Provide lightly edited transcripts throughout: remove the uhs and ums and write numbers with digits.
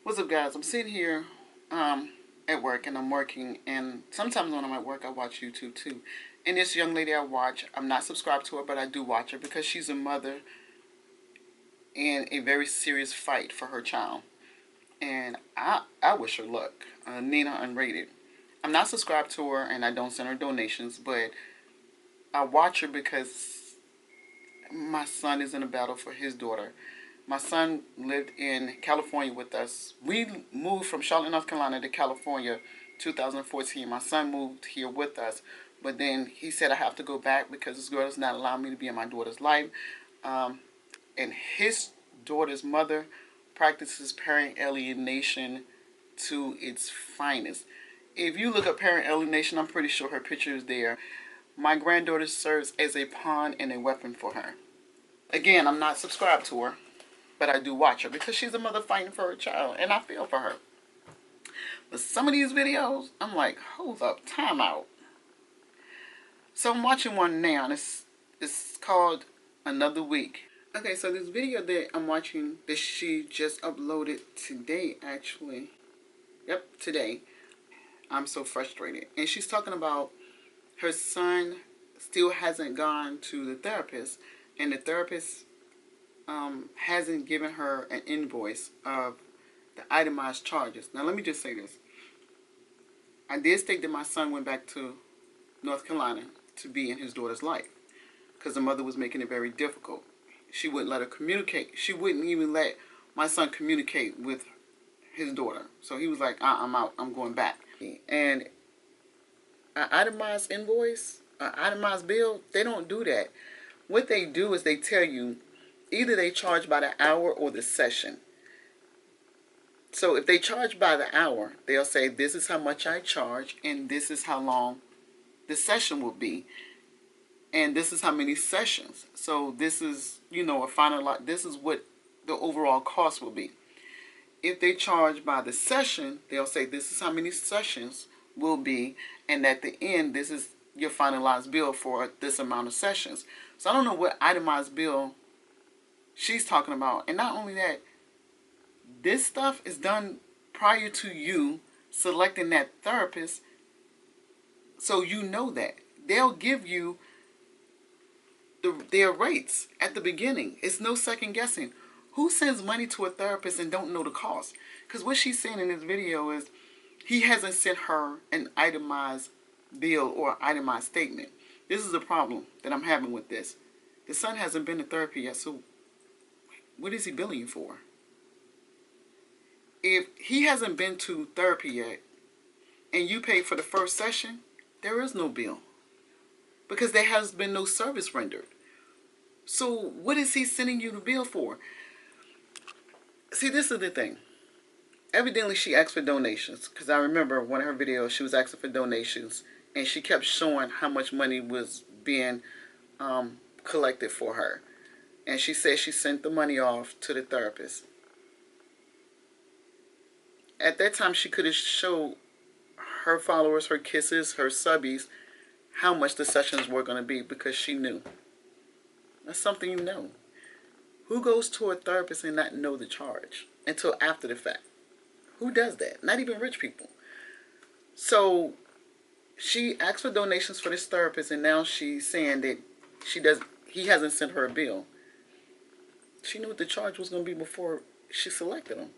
What's up, guys? I'm sitting here at work, and I'm working, and sometimes when I'm at work I watch YouTube too. And this young lady I watch, I'm not subscribed to her, but I do watch her because she's a mother in a very serious fight for her child. And I wish her luck. Nina Unrated. I'm not subscribed to her, and I don't send her donations, but I watch her because my son is in a battle for his daughter. My son lived in California with us. We moved from Charlotte, North Carolina to California 2014. My son moved here with us. But then he said I have to go back because this girl does not allow me to be in my daughter's life. And his daughter's mother practices parent alienation to its finest. If you look up parent alienation, I'm pretty sure her picture is there. My granddaughter serves as a pawn and a weapon for her. Again, I'm not subscribed to her, but I do watch her because she's a mother fighting for her child, and I feel for her. But some of these videos, I'm like, hold up, time out. So I'm watching one now, and it's called Another Week. Okay, so this video that I'm watching, that she just uploaded today, actually. Yep, today. I'm so frustrated. And she's talking about her son still hasn't gone to the therapist, and the therapist hasn't given her an invoice of the itemized charges. Now, let me just say this. I did state that my son went back to North Carolina to be in his daughter's life because the mother was making it very difficult. She wouldn't let her communicate. She wouldn't even let my son communicate with his daughter. So he was like, I'm out. I'm going back. And an itemized invoice, an itemized bill, they don't do that. What they do is they tell you either they charge by the hour or the session. So if they charge by the hour, they'll say, this is how much I charge, and this is how long the session will be. And this is how many sessions. So this is, a final, this is what the overall cost will be. If they charge by the session, they'll say, this is how many sessions will be, and at the end, this is your finalized bill for this amount of sessions. So I don't know what itemized bill she's talking about. And not only that, this stuff is done prior to you selecting that therapist, so you know that. They'll give you their rates at the beginning. It's no second guessing. Who sends money to a therapist and don't know the cost? Because what she's saying in this video is he hasn't sent her an itemized bill or itemized statement. This is the problem that I'm having with this. The son hasn't been to therapy yet, so what is he billing you for? If he hasn't been to therapy yet and you paid for the first session, there is no bill because there has been no service rendered. So what is he sending you the bill for? See, this is the thing. Evidently, she asked for donations because I remember one of her videos, she was asking for donations and she kept showing how much money was being collected for her. And she said she sent the money off to the therapist. At that time, she could have showed her followers, her kisses, her subbies, how much the sessions were going to be because she knew. That's something you know. Who goes to a therapist and not know the charge until after the fact? Who does that? Not even rich people. So she asked for donations for this therapist, and now she's saying that he hasn't sent her a bill. She knew what the charge was going to be before she selected him.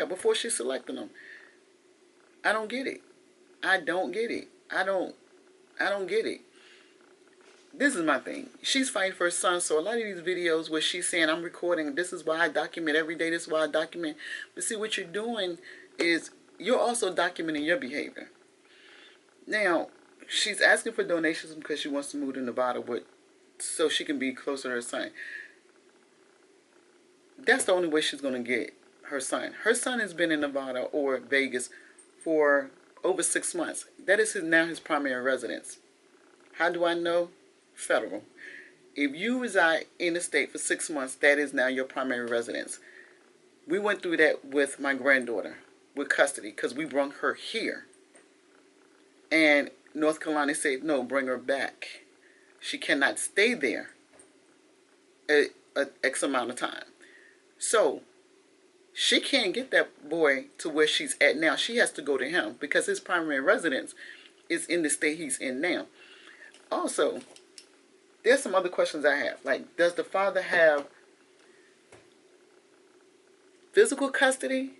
Before she selected him. I don't get it. I don't get it. I don't get it. This is my thing. She's fighting for her son, so a lot of these videos where she's saying, I'm recording, this is why I document every day, this is why I document. But see, what you're doing is you're also documenting your behavior. Now, she's asking for donations because she wants to move to Nevada so she can be closer to her son. That's the only way she's going to get her son. Her son has been in Nevada or Vegas for over 6 months. That is now his primary residence. How do I know? Federal. If you reside in the state for 6 months, that is now your primary residence. We went through that with my granddaughter with custody because we brought her here. And North Carolina said, no, bring her back. She cannot stay there a X amount of time. So She can't get that boy to where she's at now. She has to go to him because his primary residence is in the state he's in now. Also, there's some other questions I have. Like, does the father have physical custody?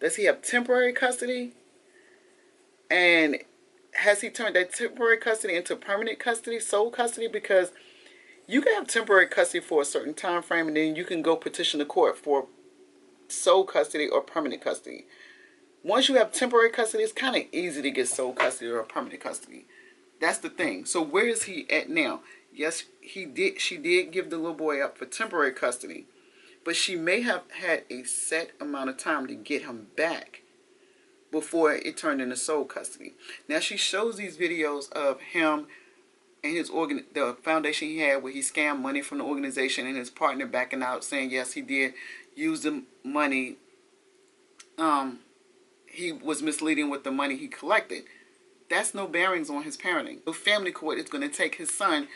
Does he have temporary custody? And has he turned that temporary custody into permanent custody, sole custody? Because you can have temporary custody for a certain time frame, and then you can go petition the court for sole custody or permanent custody. Once you have temporary custody, it's kind of easy to get sole custody or permanent custody. That's the thing. So where is he at now? Yes, he did. She did give the little boy up for temporary custody, but she may have had a set amount of time to get him back before it turned into sole custody. Now she shows these videos of him and the foundation he had where he scammed money from the organization and his partner backing out saying yes he did use the money. He was misleading with the money he collected. That's no bearings on his parenting. The family court is going to take his son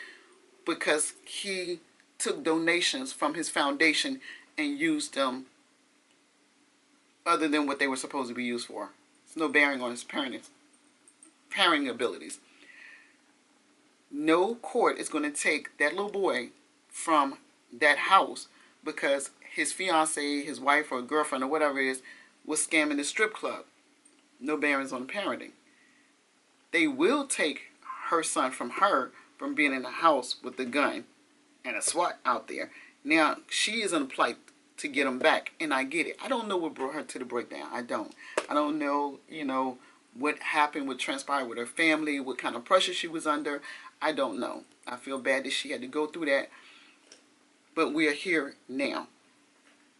because he took donations from his foundation and used them other than what they were supposed to be used for. It's no bearing on his parenting abilities. No court is going to take that little boy from that house because his fiance, his wife or girlfriend or whatever it is, was scamming the strip club. No bearings on parenting. They will take her son from her from being in the house with the gun and a SWAT out there. Now, she is in a plight to get him back, and I get it. I don't know what brought her to the breakdown. I don't know, what happened, what transpired with her family, what kind of pressure she was under. I don't know. I feel bad that she had to go through that, but we are here now.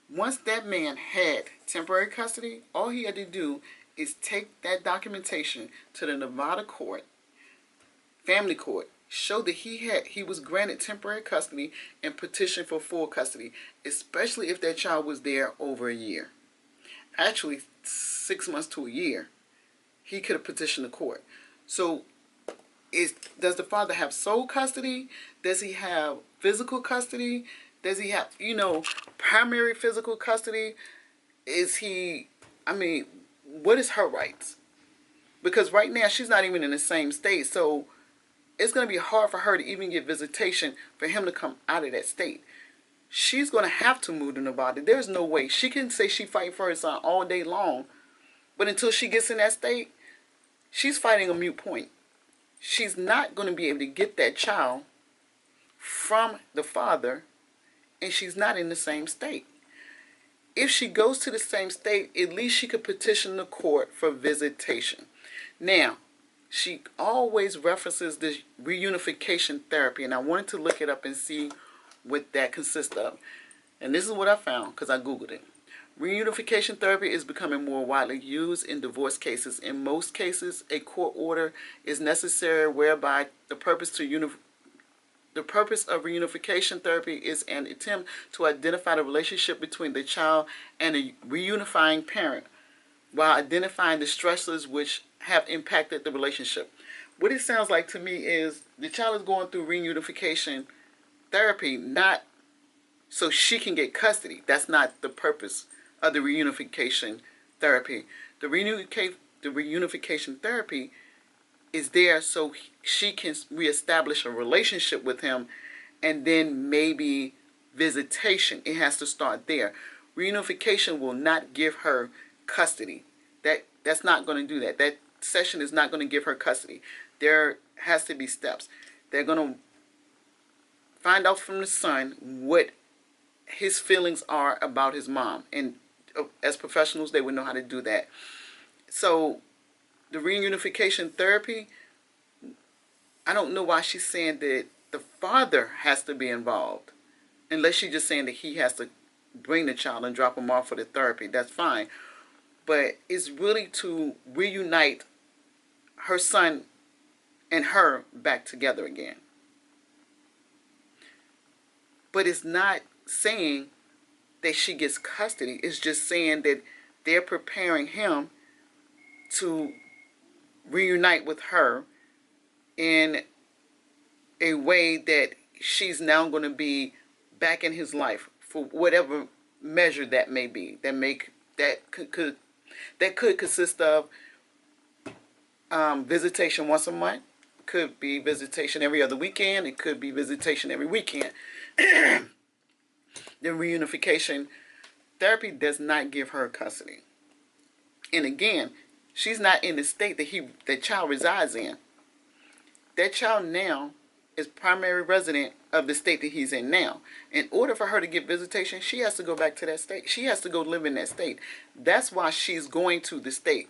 Once that man had temporary custody, all he had to do is take that documentation to the Nevada court, family court, show that he was granted temporary custody and petition for full custody, especially if that child was there over a year. Actually, 6 months to a year, he could have petitioned the court. So, does the father have sole custody? Does he have physical custody? Does he have, primary physical custody? What is her rights? Because right now she's not even in the same state, so it's going to be hard for her to even get visitation for him to come out of that state. She's going to have to move to Nevada. There's no way. She can say she fighting for her son all day long, but until she gets in that state, she's fighting a moot point. She's not going to be able to get that child from the father, and she's not in the same state. If she goes to the same state, at least she could petition the court for visitation. Now, she always references this reunification therapy, and I wanted to look it up and see what that consists of. And this is what I found because I Googled it. Reunification therapy is becoming more widely used in divorce cases. In most cases, a court order is necessary whereby the purpose of reunification therapy is an attempt to identify the relationship between the child and a reunifying parent while identifying the stressors which have impacted the relationship. What it sounds like to me is the child is going through reunification therapy not so she can get custody. That's not the purpose of the reunification therapy. The reunification therapy is there so she can reestablish a relationship with him, and then maybe visitation. It has to start there. Reunification will not give her custody. That's not going to do that. That session is not going to give her custody. There has to be steps. They're going to find out from the son what his feelings are about his mom, and as professionals they would know how to do that. So the reunification therapy, I don't know why she's saying that the father has to be involved, unless she's just saying that he has to bring the child and drop him off for the therapy. That's fine, but it's really to reunite her son and her back together again. But it's not saying that she gets custody. It's just saying that they're preparing him to reunite with her in a way that she's now going to be back in his life for whatever measure that may be. That could consist of visitation once a month. Could be visitation every other weekend. It could be visitation every weekend. The reunification therapy does not give her custody. And again, she's not in the state that child resides in. That child now is primary resident of the state that he's in now. In order for her to get visitation, she has to go back to that state. She has to go live in that state. That's why she's going to the state.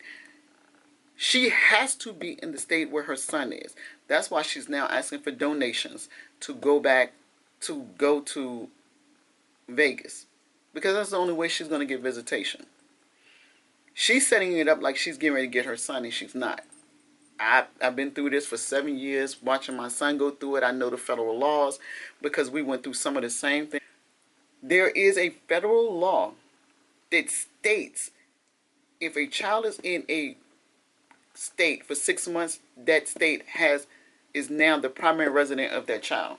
She has to be in the state where her son is. That's why she's now asking for donations to go to Vegas. Because that's the only way she's going to get visitation. She's setting it up like she's getting ready to get her son, and she's not. I've been through this for 7 years, watching my son go through it. I know the federal laws because we went through some of the same things. There is a federal law that states if a child is in a state for 6 months, that state is now the primary resident of that child.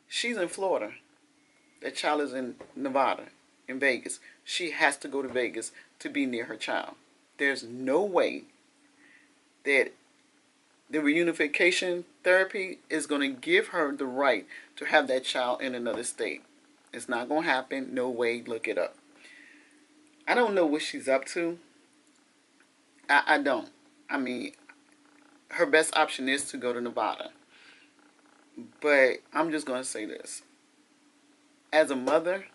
She's in Florida. That child is in Nevada, in Vegas. She has to go to Vegas to be near her child. There's no way that the reunification therapy is going to give her the right to have that child in another state. It's not going to happen. No way. Look it up. I don't know what she's up to. I don't. I mean, her best option is to go to Nevada. But I'm just going to say this. As a mother,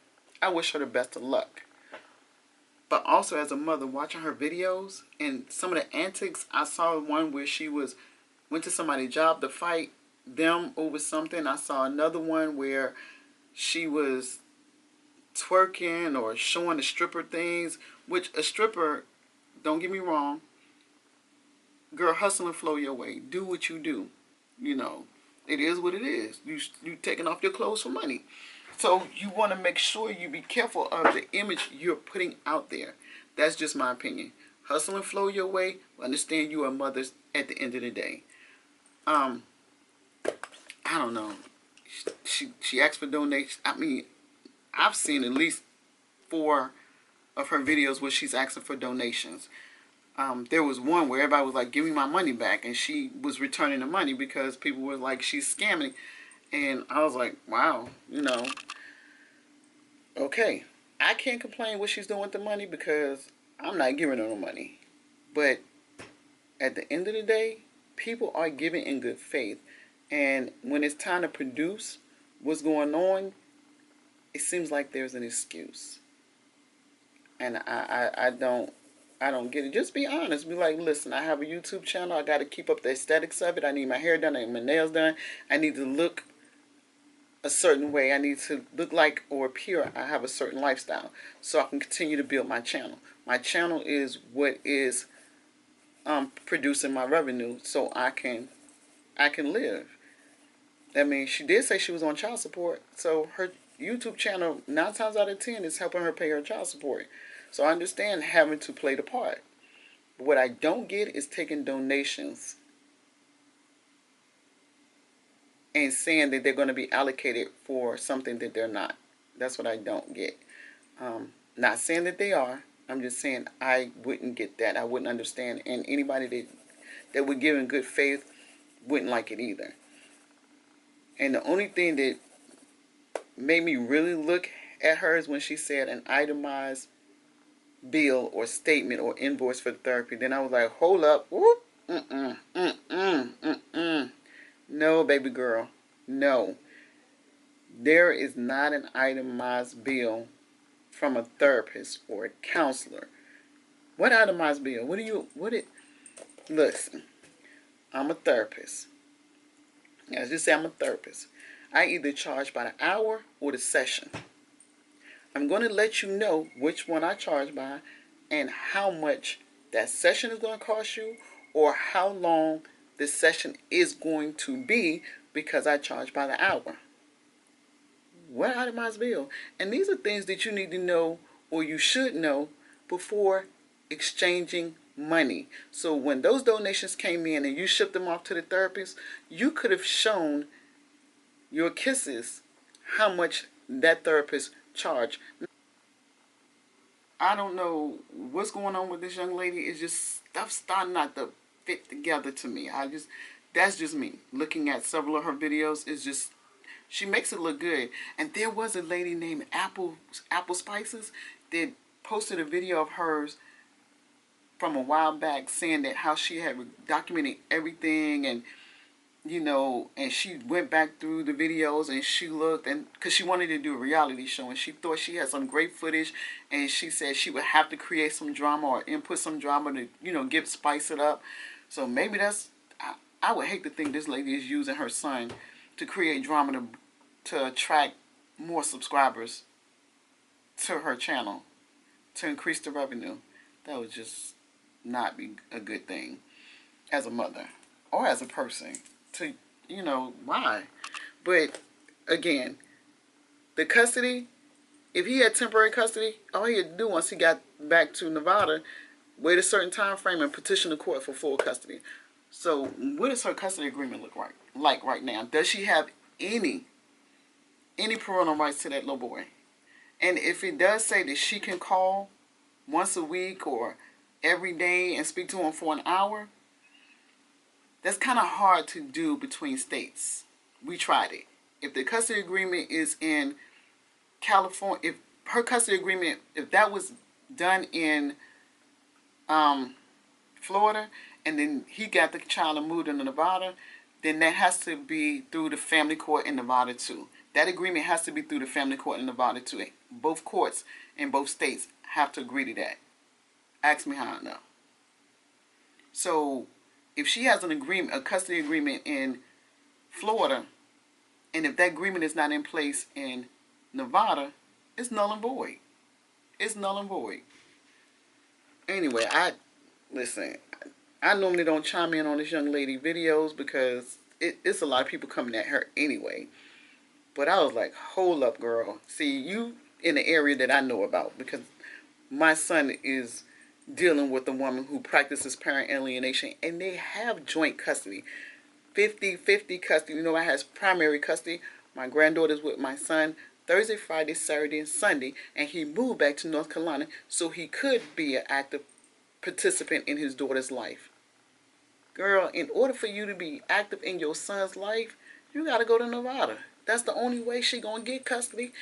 I wish her the best of luck. But also as a mother, watching her videos and some of the antics, I saw one where she went to somebody's job to fight them over something. I saw another one where she was twerking or showing the stripper things, which a stripper, don't get me wrong, girl, hustle and flow your way. Do what you do. You know, it is what it is. You taking off your clothes for money. So you want to make sure you be careful of the image you're putting out there. That's just my opinion. Hustle and flow your way. Understand you are mothers at the end of the day. I don't know. She asked for donations. I mean, I've seen at least 4 of her videos where she's asking for donations. There was one where everybody was like, give me my money back. And she was returning the money because people were like, she's scamming. And I was like, wow, you know, okay. I can't complain what she's doing with the money because I'm not giving her no money. But at the end of the day, people are giving in good faith. And when it's time to produce what's going on, it seems like there's an excuse. And I don't get it. Just be honest. Be like, listen, I have a YouTube channel. I got to keep up the aesthetics of it. I need my hair done. I need my nails done. I need to look a certain way. I need to look like or appear I have a certain lifestyle so I can continue to build my channel. My channel is what is producing my revenue so I can live. I mean, she did say she was on child support, so her YouTube channel 9 times out of 10 is helping her pay her child support. So I understand having to play the part. But what I don't get is taking donations and saying that they're going to be allocated for something that they're not. That's what I don't get. Not saying that they are. I'm just saying I wouldn't get that. I wouldn't understand. And anybody that would give in good faith wouldn't like it either. And the only thing that made me really look at her is when she said an itemized bill or statement or invoice for therapy. Then I was like, hold up. Whoop. No, baby girl. No. There is not an itemized bill from a therapist or a counselor. What itemized bill? Listen, I'm a therapist. As you say, I'm a therapist. I either charge by the hour or the session. I'm going to let you know which one I charge by and how much that session is going to cost you or how long the session is going to be because I charge by the hour. What itemized bill? And these are things that you need to know or you should know before exchanging money. So when those donations came in and you shipped them off to the therapist, you could have shown your kisses how much that therapist charged. I don't know what's going on with this young lady. It's just stuff starting not to fit together to me. That's just me. Looking at several of her videos, is just, she makes it look good. And there was a lady named Apple Spices that posted a video of hers from a while back saying that how she had documented everything, and and she went back through the videos and she looked, and because she wanted to do a reality show and she thought she had some great footage, and she said she would have to create some drama or input some drama to spice it up. So maybe that's, I would hate to think this lady is using her son to create drama to attract more subscribers to her channel, to increase the revenue. That would just not be a good thing as a mother or as a person. To, why? But again, the custody, if he had temporary custody, all he had to do once he got back to Nevada, wait a certain time frame and petition the court for full custody. So what does her custody agreement look like right now? Does she have any parental rights to that little boy? And if it does say that she can call once a week or every day and speak to him for an hour, that's kind of hard to do between states. We tried it. If the custody agreement is in California, if her custody agreement, if that was done in Florida, and then he got the child and moved into Nevada, then that has to be through the family court in Nevada too. That agreement has to be through the family court in Nevada too. Both courts in both states have to agree to that. Ask me how I know. So if she has an agreement, a custody agreement in Florida, and if that agreement is not in place in Nevada, it's null and void. It's null and void. Anyway, listen, I normally don't chime in on this young lady videos because it's a lot of people coming at her anyway. But I was like, hold up, girl. See, you in the area that I know about, because my son is dealing with a woman who practices parent alienation, and they have joint custody. 50-50 custody. I has primary custody. My granddaughter's with my son Thursday, Friday, Saturday, and Sunday, and he moved back to North Carolina so he could be an active participant in his daughter's life. Girl, in order for you to be active in your son's life, you got to go to Nevada. That's the only way she going to get custody.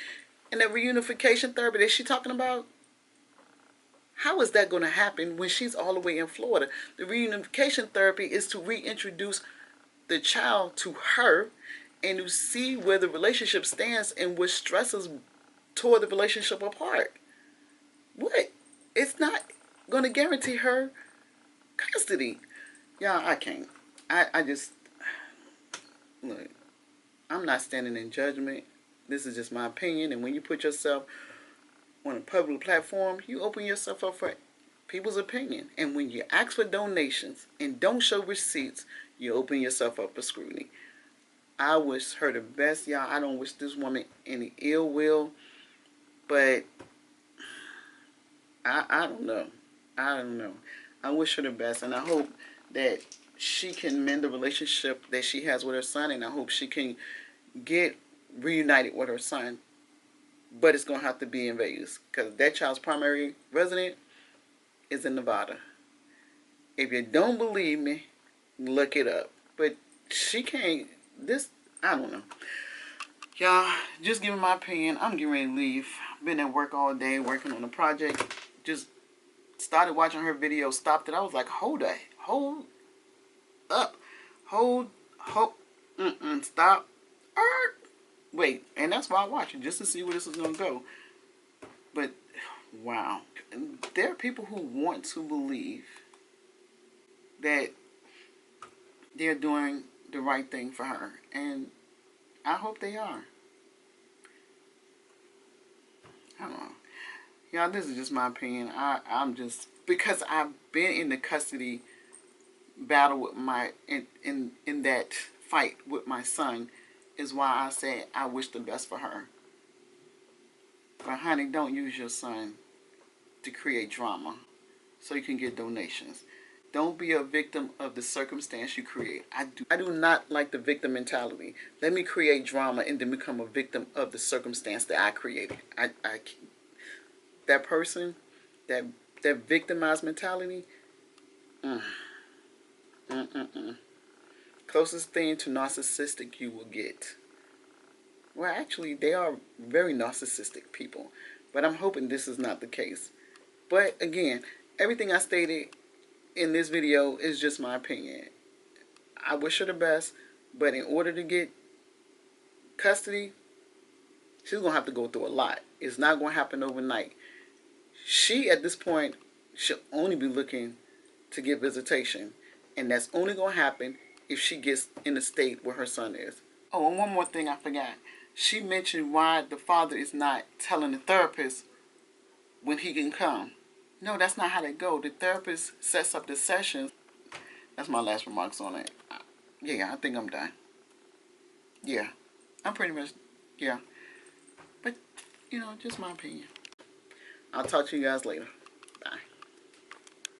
And that reunification therapy that she talking about, how is that going to happen when she's all the way in Florida? The reunification therapy is to reintroduce the child to her and to see where the relationship stands and what stresses tore the relationship apart. What? It's not going to guarantee her custody. Yeah, I can't. I just, look, I'm not standing in judgment. This is just my opinion. And when you put yourself on a public platform, you open yourself up for people's opinion. And when you ask for donations and don't show receipts, you open yourself up for scrutiny. I wish her the best, y'all. I don't wish this woman any ill will, but I don't know. I don't know. I wish her the best, and I hope that she can mend the relationship that she has with her son, and I hope she can get reunited with her son. But it's going to have to be in Vegas, because that child's primary resident is in Nevada. If you don't believe me, look it up. But she can't, I don't know. Y'all, just giving my opinion. I'm getting ready to leave. Been at work all day, working on a project. Just started watching her video, stopped it. I was like, hold up. Stop. Wait, and that's why I watch it, just to see where this is going to go. But, wow. There are people who want to believe that they're doing the right thing for her. And I hope they are. I don't know. Y'all, this is just my opinion. I'm just, because I've been in the custody battle with in that fight with my son, is why I say I wish the best for her. But honey, don't use your son to create drama so you can get donations. Don't be a victim of the circumstance you create. I do not like the victim mentality. Let me create drama and then become a victim of the circumstance that I created. That person, that victimized mentality. Mm, mm, mm, mm. Closest thing to narcissistic you will get. Well, actually, they are very narcissistic people, but I'm hoping this is not the case. But again, everything I stated in this video is just my opinion. I wish her the best, but in order to get custody, she's going to have to go through a lot. It's not going to happen overnight. She, at this point, should only be looking to get visitation, and that's only going to happen if she gets in the state where her son is. Oh, and one more thing I forgot. She mentioned why the father is not telling the therapist when he can come. No, that's not how they go. The therapist sets up the sessions. That's my last remarks on it. Yeah, I think I'm done. Yeah, I'm pretty much, yeah. But, just my opinion. I'll talk to you guys later.